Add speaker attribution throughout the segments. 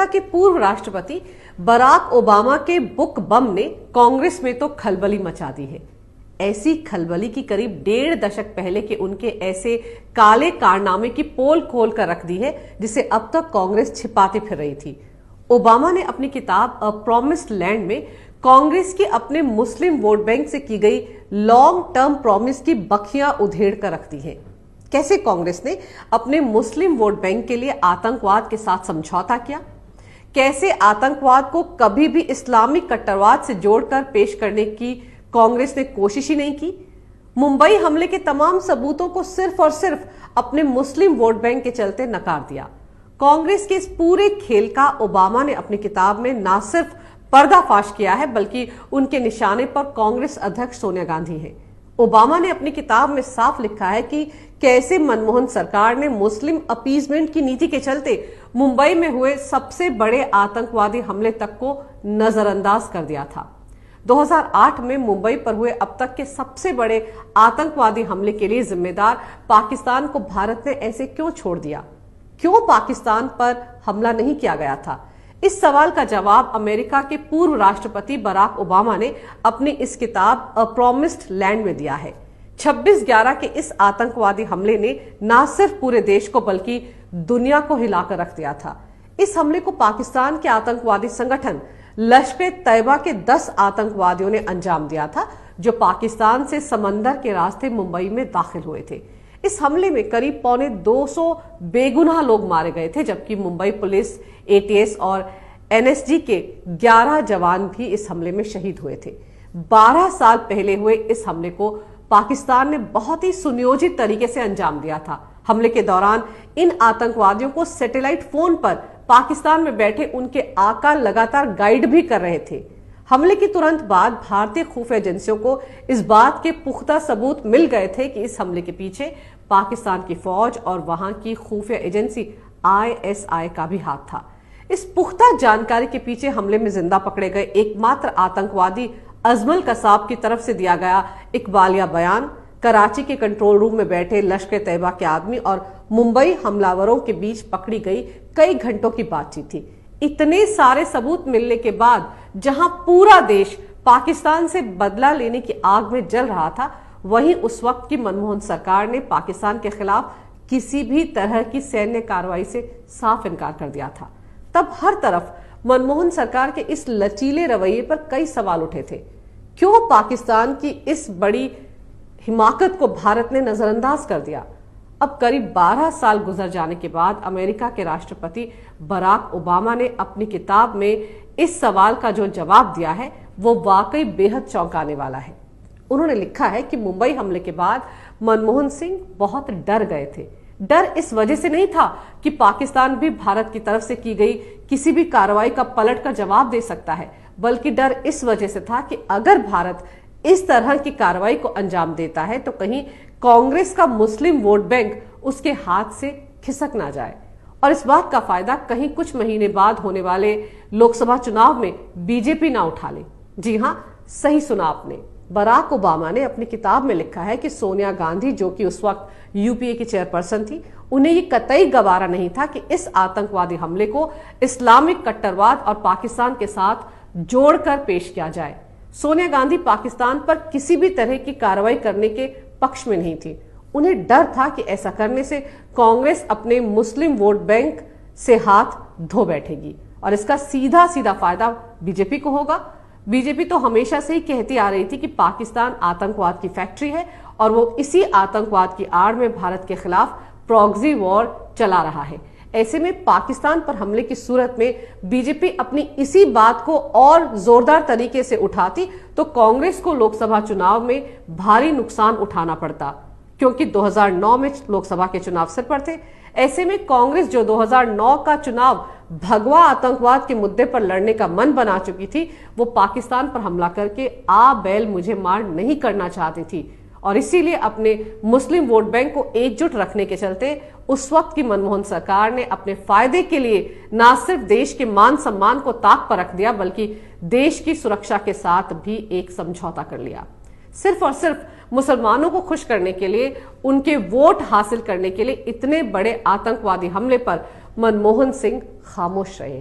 Speaker 1: America के पूर्व राष्ट्रपति बराक ओबामा के बुक बम ने कांग्रेस में तो खलबली मचा दी है। ऐसी खलबली की करीब 1.5 दशक पहले के उनके ऐसे काले कारनामे की पोल खोल कर रख दी है जिसे अब तक कांग्रेस छिपाती फिर रही थी। ओबामा ने अपनी किताब अ प्रॉमिस्ड लैंड में कांग्रेस की अपने मुस्लिम वोट बैंक से की गई लॉन्ग टर्म प्रॉमिस की बखियां उधेड़ कर रख दी है। कैसे कांग्रेस ने अपने मुस्लिम वोट बैंक के लिए आतंकवाद के साथ समझौता किया, कैसे आतंकवाद को कभी भी इस्लामिक कट्टरवाद से जोड़कर पेश करने की कांग्रेस ने कोशिश ही नहीं की। मुंबई हमले के तमाम सबूतों को सिर्फ और सिर्फ अपने मुस्लिम वोट बैंक के चलते नकार दिया। कांग्रेस के इस पूरे खेल का ओबामा ने अपनी किताब में न सिर्फ पर्दाफाश किया है बल्कि उनके निशाने पर कांग्रेस अध्यक्ष सोनिया गांधी हैं। ओबामा ने अपनी किताब में साफ लिखा है कि कैसे मनमोहन सरकार ने मुस्लिम अपीजमेंट की नीति के चलते मुंबई में हुए सबसे बड़े आतंकवादी हमले तक को नजरअंदाज कर दिया था। 2008 में मुंबई पर हुए अब तक के सबसे बड़े आतंकवादी हमले के लिए जिम्मेदार पाकिस्तान को भारत ने ऐसे क्यों छोड़ दिया? क्यों पाकिस्तान पर हमला नहीं किया गया था? इस सवाल का जवाब अमेरिका के पूर्व राष्ट्रपति बराक ओबामा ने अपनी इस किताब अ प्रॉमिस्ड लैंड में दिया है। 26/11 के इस आतंकवादी हमले ने न सिर्फ पूरे देश को बल्कि दुनिया को हिलाकर रख दिया था। इस हमले को पाकिस्तान के आतंकवादी संगठन लश्कर-ए-तैयबा के 10 आतंकवादियों ने अंजाम दिया था जो पाकिस्तान से समंदर के रास्ते मुंबई में दाखिल हुए थे। इस हमले में करीब 250 बेगुनाह लोग मारे गए थे जबकि मुंबई पुलिस, एटीएस और एनएसजी के 11 जवान भी इस हमले में शहीद हुए थे। 12 साल पहले हुए इस हमले को पाकिस्तान ने बहुत ही सुनियोजित तरीके से अंजाम दिया था। हमले के दौरान इन आतंकवादियों को सैटेलाइट फोन पर पाकिस्तान में बैठे उनके आका लगातार गाइड भी कर रहे थे। हमले के तुरंत बाद भारतीय खुफिया एजेंसियों को इस बात के पुख्ता सबूत मिल गए थे कि इस हमले के पीछे पाकिस्तान की फौज और वहां की खुफिया एजेंसी आईएसआई का भी हाथ था। इस पुख्ता जानकारी के पीछे हमले में जिंदा पकड़े गए एकमात्र आतंकवादी अजमल कसाब की तरफ से दिया गया इकबालिया बयान, कराची के कंट्रोल रूम में बैठे लश्कर-ए-तैयबा के आदमी और मुंबई हमलावरों के बीच पकड़ी गई कई घंटों की बातचीत थी। इतने सारे सबूत मिलने के बाद जहां पूरा देश पाकिस्तान से बदला लेने की आग में जल रहा था, वहीं उस वक्त की मनमोहन सरकार ने पाकिस्तान के खिलाफ किसी भी तरह की सैन्य कार्रवाई से साफ इनकार कर दिया था। तब हर तरफ मनमोहन सरकार के इस लचीले रवैये पर कई सवाल उठे थे। क्यों पाकिस्तान की इस बड़ी हिमाकत को भारत ने नजरअंदाज कर दिया? अब करीब 12 साल गुजर जाने के बाद अमेरिका के राष्ट्रपति बराक ओबामा ने अपनी किताब में इस सवाल का जो जवाब दिया है वो वाकई बेहद चौंकाने वाला है। उन्होंने लिखा है कि मुंबई हमले के बाद मनमोहन सिंह बहुत डर गए थे। डर इस वजह से नहीं था कि पाकिस्तान भी भारत की तरफ से की गई किसी भी कार्रवाई का पलट कर जवाब दे सकता है, बल्कि डर इस वजह से था कि अगर भारत इस तरह की कार्रवाई को अंजाम देता है तो कहीं कांग्रेस का मुस्लिम वोट बैंक उसके हाथ से खिसक ना जाए और इस बात का फायदा कहीं कुछ महीने बाद होने वाले लोकसभा चुनाव में बीजेपी ना उठा ले। जी हां, सही सुना आपने। बराक ओबामा ने अपनी किताब में लिखा है कि सोनिया गांधी, जो कि उस वक्त यूपीए की चेयरपर्सन थी, उन्हें ये कतई गवारा नहीं था कि इस आतंकवादी हमले को इस्लामिक कट्टरवाद और पाकिस्तान के साथ जोड़कर पेश किया जाए। सोनिया गांधी पाकिस्तान पर किसी भी तरह की कार्रवाई करने के पक्ष में नहीं थी। उन्हें डर था कि ऐसा करने से कांग्रेस अपने मुस्लिम वोट बैंक से हाथ धो बैठेगी और इसका सीधा सीधा फायदा बीजेपी को होगा। बीजेपी तो हमेशा से ही कहती आ रही थी कि पाकिस्तान आतंकवाद की फैक्ट्री है और वो इसी आतंकवाद की आड़ में भारत के खिलाफ प्रॉक्सी वॉर चला रहा है। ऐसे में पाकिस्तान पर हमले की सूरत में बीजेपी अपनी इसी बात को और जोरदार तरीके से उठाती तो कांग्रेस को लोकसभा चुनाव में भारी नुकसान उठाना पड़ता, क्योंकि 2009 में लोकसभा के चुनाव सिर पर थे। ऐसे में कांग्रेस जो 2009 का चुनाव भगवा आतंकवाद के मुद्दे पर लड़ने का मन बना चुकी थी, वो पाकिस्तान पर हमला करके आ बैल मुझे मार नहीं करना चाहती थी और इसीलिए अपने मुस्लिम वोट बैंक को एकजुट रखने के चलते उस वक्त की मनमोहन सरकार ने अपने फायदे के लिए न सिर्फ देश के मान सम्मान को ताक पर रख दिया बल्कि देश की सुरक्षा के साथ भी एक समझौता कर लिया। सिर्फ और सिर्फ मुसलमानों को खुश करने के लिए, उनके वोट हासिल करने के लिए इतने बड़े आतंकवादी हमले पर मनमोहन सिंह खामोश रहे।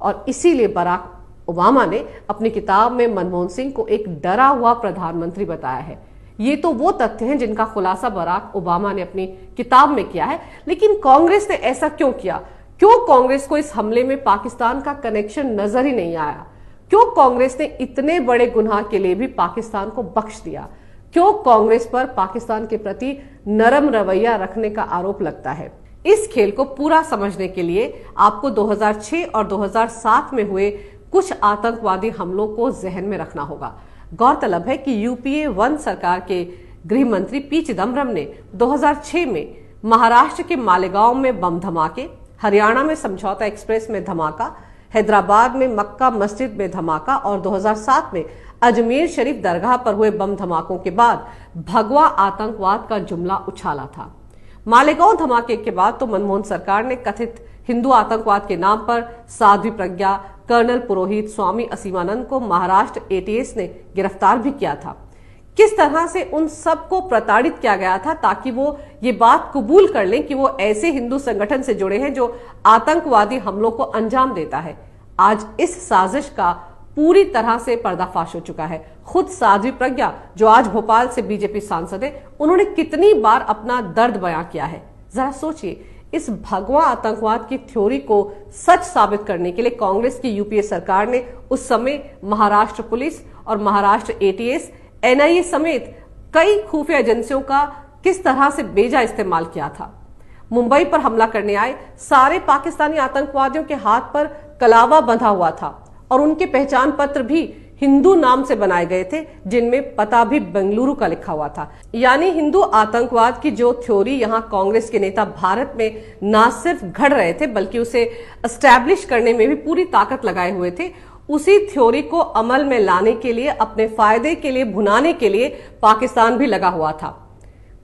Speaker 1: और इसीलिए बराक ओबामा ने अपनी किताब में मनमोहन सिंह को एक डरा हुआ प्रधानमंत्री बताया है। ये तो वो तथ्य हैं जिनका खुलासा बराक ओबामा ने अपनी किताब में किया है। लेकिन कांग्रेस ने ऐसा क्यों किया? क्यों कांग्रेस को इस हमले में पाकिस्तान का कनेक्शन नजर ही नहीं आया? क्यों कांग्रेस ने इतने बड़े गुनाह के लिए भी पाकिस्तान को बख्श दिया? क्यों कांग्रेस पर पाकिस्तान के प्रति नरम रवैया रखने का आरोप लगता है? इस खेल को पूरा समझने के लिए आपको 2006 और 2007 में हुए कुछ आतंकवादी हमलों को जहन में रखना होगा। गौरतलब है कि यूपीए 1 सरकार के गृह मंत्री पी चिदम्बरम ने 2006 में महाराष्ट्र के मालेगांव में बम धमाके, हरियाणा में समझौता एक्सप्रेस में धमाका, हैदराबाद में मक्का मस्जिद में धमाका और 2007 में अजमेर शरीफ दरगाह पर हुए बम धमाकों के बाद भगवा आतंकवाद का जुमला उछाला था। मालेगांव धमाके के बाद तो मनमोहन सरकार ने कथित हिंदू आतंकवाद के नाम पर साध्वी प्रज्ञा, कर्नल पुरोहित, स्वामी असीमानंद को महाराष्ट्र एटीएस ने गिरफ्तार भी किया था। किस तरह से उन सबको प्रताड़ित किया गया था ताकि वो ये बात कबूल कर लें कि वो ऐसे हिंदू संगठन से जुड़े हैं जो आतंकवादी हमलों को अंजाम देता है। आज इस साजिश का पूरी तरह से पर्दाफाश हो चुका है। खुद साध्वी प्रज्ञा, जो आज भोपाल से बीजेपी सांसद है, उन्होंने कितनी बार अपना दर्द बयां किया है। जरा सोचिए, इस भगवा आतंकवाद की थ्योरी को सच साबित करने के लिए कांग्रेस की यूपीए सरकार ने उस समय महाराष्ट्र पुलिस और महाराष्ट्र एटीएस, एनआईए समेत कई खुफिया एजेंसियों का किस तरह से बेजा इस्तेमाल किया था। मुंबई पर हमला करने आए सारे पाकिस्तानी आतंकवादियों के हाथ पर कलावा बंधा हुआ था और उनके पहचान पत्र भी हिंदू नाम से बनाए गए थे, जिनमें पता भी बेंगलुरु का लिखा हुआ था। यानी हिंदू आतंकवाद की जो थ्योरी यहाँ कांग्रेस के नेता भारत में ना सिर्फ घड़ रहे थे बल्कि उसे एस्टैब्लिश करने में भी पूरी ताकत लगाए हुए थे, उसी थ्योरी को अमल में लाने के लिए, अपने फायदे के लिए, भुनाने के लिए पाकिस्तान भी लगा हुआ था।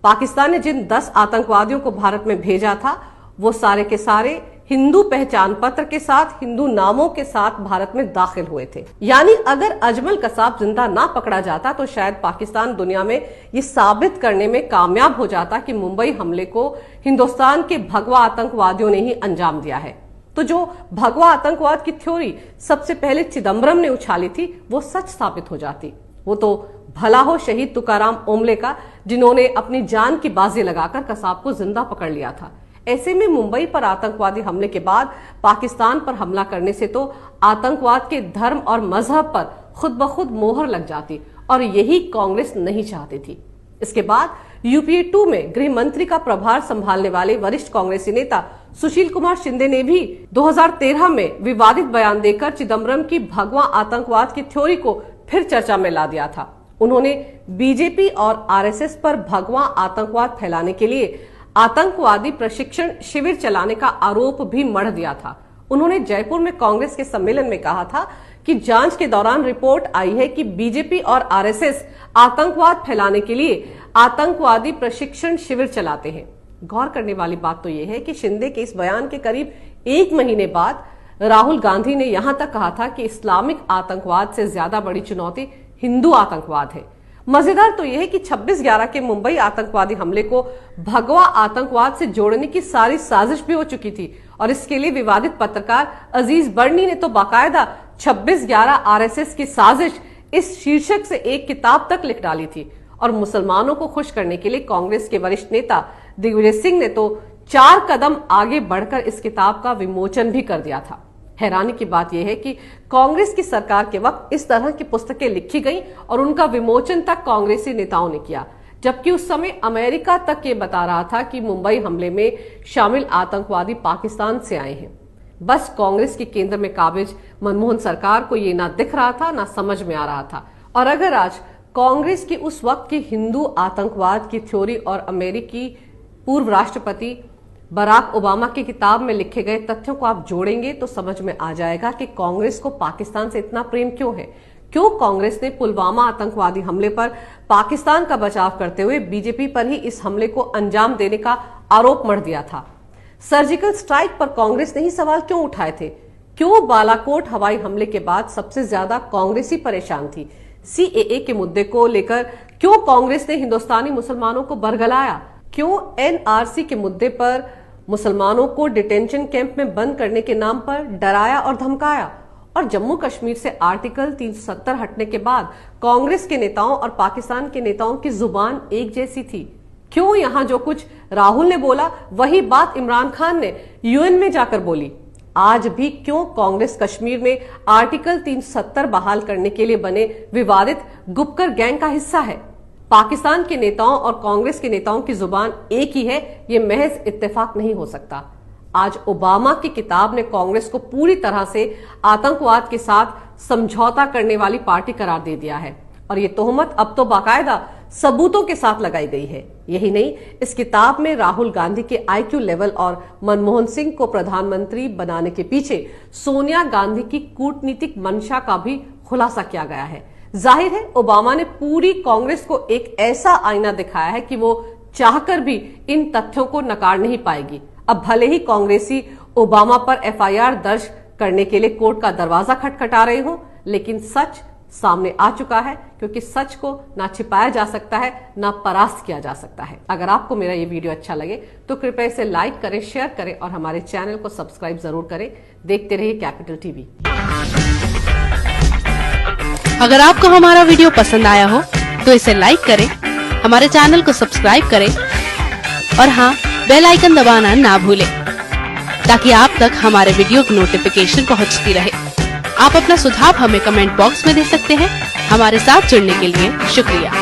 Speaker 1: पाकिस्तान ने जिन 10 आतंकवादियों को भारत में भेजा था वो सारे के सारे हिंदू पहचान पत्र के साथ, हिंदू नामों के साथ भारत में दाखिल हुए थे। यानी अगर अजमल कसाब जिंदा ना पकड़ा जाता तो शायद पाकिस्तान दुनिया में ये साबित करने में कामयाब हो जाता कि मुंबई हमले को हिंदुस्तान के भगवा आतंकवादियों ने ही अंजाम दिया है। तो जो भगवा आतंकवाद की थ्योरी सबसे पहले चिदम्बरम ने उछाली थी वो सच साबित हो जाती। वो तो भला हो शहीद तुकाराम ओमले का, जिन्होंने अपनी जान की बाजी लगाकर कसाब को जिंदा पकड़ लिया था। ऐसे में मुंबई पर आतंकवादी हमले के बाद पाकिस्तान पर हमला करने से तो आतंकवाद के धर्म और मजहब पर खुद ब खुद मोहर लग जाती और यही कांग्रेस नहीं चाहती थी। इसके बाद यूपीए 2 में गृह मंत्री का प्रभार संभालने वाले वरिष्ठ कांग्रेसी नेता सुशील कुमार शिंदे ने भी 2013 में विवादित बयान देकर चिदम्बरम की भगवा आतंकवाद की थ्योरी को फिर चर्चा में ला दिया था। उन्होंने बीजेपी और आरएसएस पर भगवा आतंकवाद फैलाने के लिए आतंकवादी प्रशिक्षण शिविर चलाने का आरोप भी मढ़ दिया था। उन्होंने जयपुर में कांग्रेस के सम्मेलन में कहा था कि जांच के दौरान रिपोर्ट आई है कि बीजेपी और आरएसएस आतंकवाद फैलाने के लिए आतंकवादी प्रशिक्षण शिविर चलाते हैं। गौर करने वाली बात तो यह है कि शिंदे के इस बयान के करीब 1 महीने बाद राहुल गांधी ने यहां तक कहा था कि इस्लामिक आतंकवाद से ज्यादा बड़ी चुनौती हिंदू आतंकवाद है। मजेदार तो यह है कि 26/11 के मुंबई आतंकवादी हमले को भगवा आतंकवाद से जोड़ने की सारी साजिश भी हो चुकी थी और इसके लिए विवादित पत्रकार अजीज बर्नी ने तो बाकायदा 26/11 आरएसएस की साजिश इस शीर्षक से एक किताब तक लिख डाली थी। और मुसलमानों को खुश करने के लिए कांग्रेस के वरिष्ठ नेता दिग्विजय सिंह ने तो 4 कदम आगे बढ़कर इस किताब का विमोचन भी कर दिया था। हैरानी की बात यह है कि कांग्रेस की सरकार के वक्त इस तरह की पुस्तकें लिखी गई और उनका विमोचन तक कांग्रेसी नेताओं ने किया, जबकि उस समय अमेरिका तक ये बता रहा था कि मुंबई हमले में शामिल आतंकवादी पाकिस्तान से आए हैं। बस कांग्रेस के केंद्र में काबिज मनमोहन सरकार को ये ना दिख रहा था ना समझ में आ रहा था। और अगर आज कांग्रेस की उस वक्त की हिंदू आतंकवाद की थ्योरी और अमेरिकी पूर्व राष्ट्रपति बराक ओबामा की किताब में लिखे गए तथ्यों को आप जोड़ेंगे तो समझ में आ जाएगा कि कांग्रेस को पाकिस्तान से इतना प्रेम क्यों है। क्यों कांग्रेस ने पुलवामा आतंकवादी हमले पर पाकिस्तान का बचाव करते हुए बीजेपी पर ही इस हमले को अंजाम देने का आरोप मढ़ दिया था। सर्जिकल स्ट्राइक पर कांग्रेस ने ही सवाल क्यों उठाए थे। क्यों बालाकोट हवाई हमले के बाद सबसे ज्यादा कांग्रेसी परेशान थी। सीएए के मुद्दे को लेकर क्यों कांग्रेस ने हिंदुस्तानी मुसलमानों को बरगलाया। क्यों एनआरसी के मुद्दे पर मुसलमानों को डिटेंशन कैंप में बंद करने के नाम पर डराया और धमकाया। और जम्मू कश्मीर से आर्टिकल 370 हटने के बाद कांग्रेस के नेताओं और पाकिस्तान के नेताओं की जुबान एक जैसी थी। क्यों यहां जो कुछ राहुल ने बोला वही बात इमरान खान ने यूएन में जाकर बोली? आज भी क्यों कांग्रेस कश्मीर में आर्टिकल 370 बहाल करने के लिए बने विवादित गुपकर गैंग का हिस्सा है? पाकिस्तान के नेताओं और कांग्रेस के नेताओं की जुबान एक ही है, ये महज इत्तेफाक नहीं हो सकता। आज ओबामा की किताब ने कांग्रेस को पूरी तरह से आतंकवाद के साथ समझौता करने वाली पार्टी करार दे दिया है और ये तोहमत अब तो बाकायदा सबूतों के साथ लगाई गई है। यही नहीं, इस किताब में राहुल गांधी के आईक्यू लेवल और मनमोहन सिंह को प्रधानमंत्री बनाने के पीछे सोनिया गांधी की कूटनीतिक मंशा का भी खुलासा किया गया है। जाहिर है ओबामा ने पूरी कांग्रेस को एक ऐसा आईना दिखाया है कि वो चाहकर भी इन तथ्यों को नकार नहीं पाएगी। अब भले ही कांग्रेसी ओबामा पर एफआईआर दर्ज करने के लिए कोर्ट का दरवाजा खटखटा रहे हो, लेकिन सच सामने आ चुका है, क्योंकि सच को ना छिपाया जा सकता है ना परास्त किया जा सकता है। अगर आपको मेरा ये वीडियो अच्छा लगे तो कृपया इसे लाइक करें, शेयर करें और हमारे चैनल को सब्सक्राइब जरूर करें। देखते रहिए कैपिटल टीवी।
Speaker 2: अगर आपको हमारा वीडियो पसंद आया हो तो इसे लाइक करें, हमारे चैनल को सब्सक्राइब करें और हाँ, बेल आइकन दबाना ना भूलें ताकि आप तक हमारे वीडियो की नोटिफिकेशन पहुंचती रहे। आप अपना सुझाव हमें कमेंट बॉक्स में दे सकते हैं। हमारे साथ जुड़ने के लिए शुक्रिया।